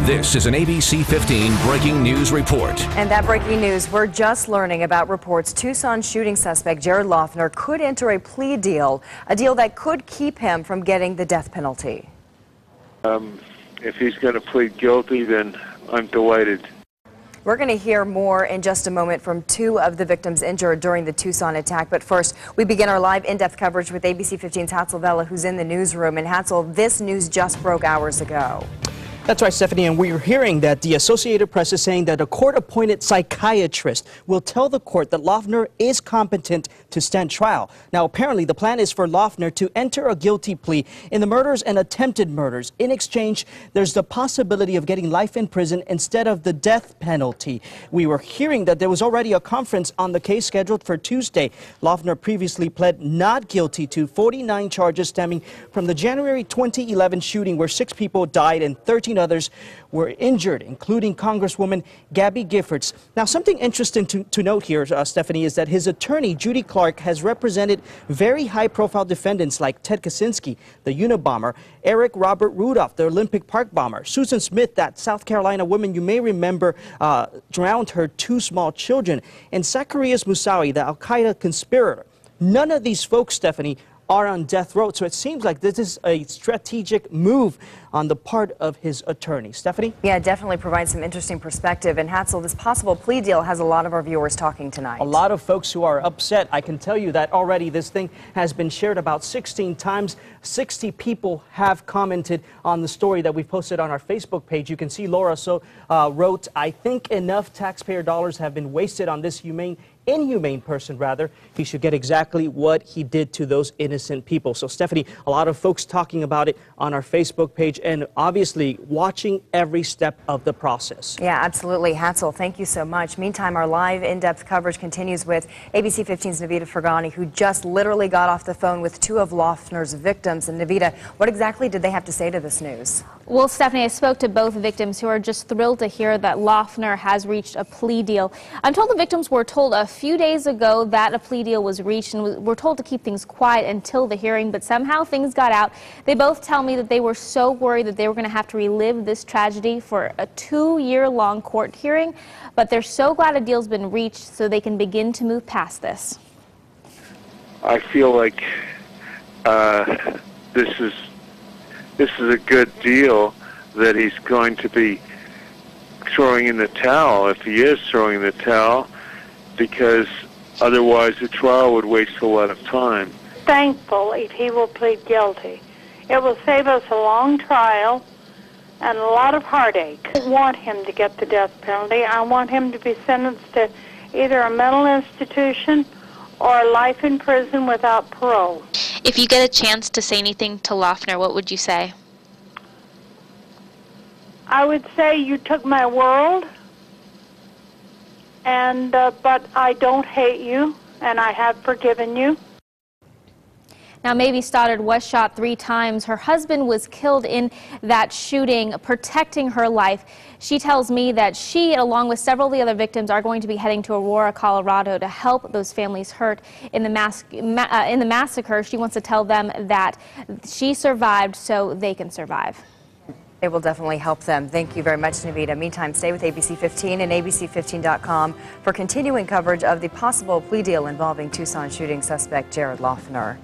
This is an ABC 15 breaking news report. And that breaking news, we're just learning about reports Tucson shooting suspect Jared Loughner could enter a plea deal, a deal that could keep him from getting the death penalty. If he's going to plead guilty, then I'm delighted. We're going to hear more in just a moment from two of the victims injured during the Tucson attack. But first, we begin our live in-depth coverage with ABC 15's Hatzel Vela, who's in the newsroom. And Hatzel, this news just broke hours ago. That's right, Stephanie, and we're hearing that the Associated Press is saying that a court-appointed psychiatrist will tell the court that Loughner is competent to stand trial. Now, apparently, the plan is for Loughner to enter a guilty plea in the murders and attempted murders. In exchange, there's the possibility of getting life in prison instead of the death penalty. We were hearing that there was already a conference on the case scheduled for Tuesday. Loughner previously pled not guilty to 49 charges stemming from the January 2011 shooting where 6 people died and 13 others were injured, including Congresswoman Gabby Giffords. Now, something interesting to note here, Stephanie, is that his attorney, Judy Clark, has represented very high-profile defendants like Ted Kaczynski, the Unabomber, Eric Robert Rudolph, the Olympic Park bomber, Susan Smith, that South Carolina woman you may remember drowned her 2 small children, and Zacarias Moussaoui, the Al-Qaeda conspirator. None of these folks, Stephanie, are on death row, so it seems like this is a strategic move on the part of his attorney. Stephanie? Yeah, it definitely provides some interesting perspective. And Hatzel, this possible plea deal has a lot of our viewers talking tonight. A lot of folks who are upset. I can tell you that already this thing has been shared about 16 times. 60 people have commented on the story that we posted on our Facebook page. You can see Laura wrote, "I think enough taxpayer dollars have been wasted on this inhumane person, rather. He should get exactly what he did to those innocent people." So, Stephanie, a lot of folks talking about it on our Facebook page and obviously watching every step of the process. Yeah, absolutely. Hatzel, thank you so much. Meantime, our live in-depth coverage continues with ABC 15's Navita Fergani, who just literally got off the phone with 2 of Loughner's victims. And Navita, what exactly did they have to say to this news? Well, Stephanie, I spoke to both victims who are just thrilled to hear that Loughner has reached a plea deal. I'm told the victims were told a few days ago that a plea deal was reached and were told to keep things quiet until the hearing, but somehow things got out. They both tell me that they were so worried that they were going to have to relive this tragedy for a 2-year-long court hearing, but they're so glad a deal's been reached so they can begin to move past this. I feel like this is a good deal that he's going to be throwing in the towel, if he is throwing in the towel, because otherwise the trial would waste a lot of time. Thankful if he will plead guilty. It will save us a long trial and a lot of heartache. I don't want him to get the death penalty. I want him to be sentenced to either a mental institution or life in prison without parole. If you get a chance to say anything to Loughner, what would you say? I would say you took my world, and but I don't hate you, and I have forgiven you. Now, Mavie Stoddard was shot 3 times. Her husband was killed in that shooting, protecting her life. She tells me that she, along with several of the other victims, are going to be heading to Aurora, Colorado to help those families hurt in the massacre. She wants to tell them that she survived so they can survive. It will definitely help them. Thank you very much, Navita. Meantime, stay with ABC 15 and ABC15.com for continuing coverage of the possible plea deal involving Tucson shooting suspect Jared Loughner.